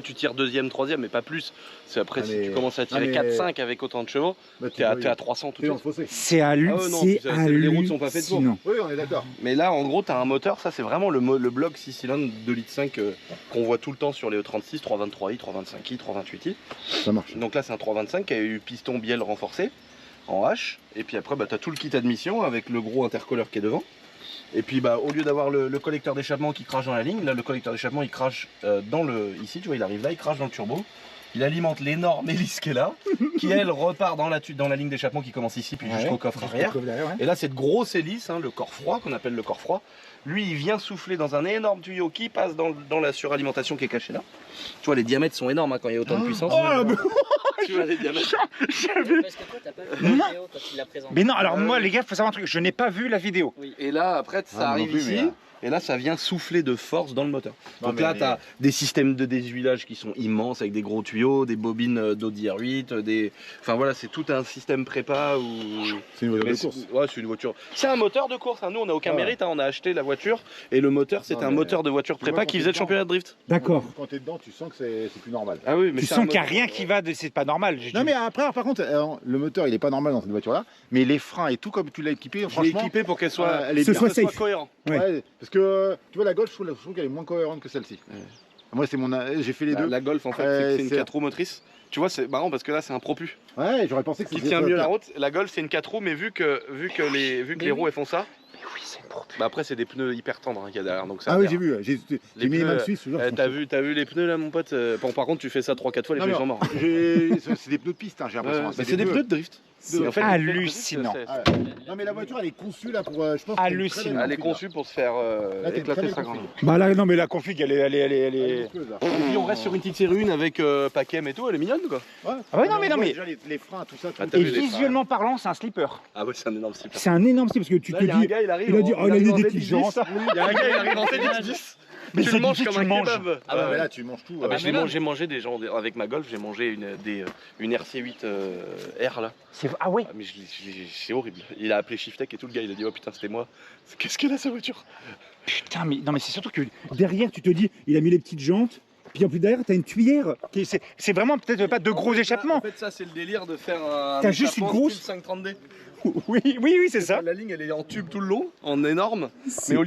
Tu tires deuxième, troisième, mais pas plus. Après, si tu commences à tirer 4-5 avec autant de chevaux, t'es à 300 tout de suite. C'est hallucinant. Les routes sont pas faites pour. Oui, on est d'accord. Mais là, en gros, t'as un moteur, ça c'est vraiment le bloc 6 cylindres 2,5 litres qu'on voit tout le temps sur les E36, 323i, 325i, 328i. Ça marche. Donc là, c'est un 325 qui a eu piston bielle renforcé en H. Et puis après, t'as tout le kit admission avec le gros intercolleur qui est devant. Et puis au lieu d'avoir le collecteur d'échappement qui crache dans la ligne, là le collecteur d'échappement il crache ici, tu vois, il arrive là, il crache dans le turbo. Il alimente l'énorme hélice qui est là, qui elle repart dans la ligne d'échappement qui commence ici, puis jusqu'au coffre arrière. Et là cette grosse hélice, le corps froid, qu'on appelle le corps froid, lui il vient souffler dans un énorme tuyau qui passe dans la suralimentation qui est cachée là. Tu vois, les diamètres sont énormes quand il y a autant de puissance. Tu vois les diamètres. Parce que toi, t'as pas vu la vidéo quand il la présente. Mais non, alors moi les gars, faut savoir un truc, je n'ai pas vu la vidéo. Oui. Et là après ça arrive ici. Et là, ça vient souffler de force dans le moteur. Donc là, tu as des systèmes de désuilage qui sont immenses avec des gros tuyaux, des bobines d'Audi R8, enfin voilà, c'est tout un système prépa. C'est une voiture de course. Ouais, c'est une voiture. C'est un moteur de course. Nous, on n'a aucun mérite. On a acheté la voiture et le moteur, c'était un moteur de voiture prépa qui faisait le championnat de drift. D'accord. Quand t'es dedans, tu sens que c'est plus normal. Ah oui, mais tu sens qu'il n'y a rien qui va, c'est pas normal. Non, mais après, par contre, le moteur, il est pas normal dans cette voiture-là, mais les freins et tout, comme tu l'as équipé, Je l'ai franchement. équipé pour qu'elle soit, soit cohérente. Ouais, parce que tu vois, la Golf, je trouve qu'elle est moins cohérente que celle-ci. Moi, j'ai fait les deux. La Golf, en fait, c'est une 4 roues motrice. Tu vois, c'est marrant parce que là, c'est un Propu. Ouais, j'aurais pensé que qui tient mieux la route. La Golf, c'est une 4 roues, mais vu que les roues elles font ça. Oui, c'est une Propu. Après, c'est des pneus hyper tendres qu'il y a derrière. Donc ça oui, j'ai vu. J'ai mis les mains suisses. T'as vu les pneus là, mon pote? Par contre, tu fais ça 3-4 fois, les pneus sont morts. C'est des pneus de piste, j'ai l'impression. C'est des pneus de drift. En fait, hallucinant. Non, mais la voiture, elle est conçue là pour. Je pense hallucinant. Elle est conçue pour se faire éclater sa grande. Bah là, non, mais la config, elle est. Et puis on reste sur une petite série 1 avec Pacem et tout, elle est mignonne quoi. Ah ouais, non, mais non, mais. Déjà, les freins, tout ça. Et visuellement parlant, c'est un slipper. Ah ouais, c'est un énorme slipper. C'est un énorme slipper parce que tu te dis. Il arrive, il a dit des petites jantes. Il y a un gars, il arrive en TX10. Mais tu le manges comme un kebab. Ah bah là, tu manges tout. J'ai mangé des gens avec ma Golf, j'ai mangé une RC8 R là. Ah oui. Mais c'est horrible. Il a appelé Shiftech et tout, le gars il a dit oh putain c'était moi. Qu'est-ce qu'elle a sa voiture? Putain, mais non, mais c'est surtout que derrière tu te dis il a mis les petites jantes. Puis en plus derrière, t'as une tuyère. C'est vraiment peut-être pas de gros échappements. En fait, ça, c'est le délire de faire un. T'as juste une grosse. 530D. Oui, c'est ça. La ligne, elle est en tube tout le long, en énorme. Mais au lieu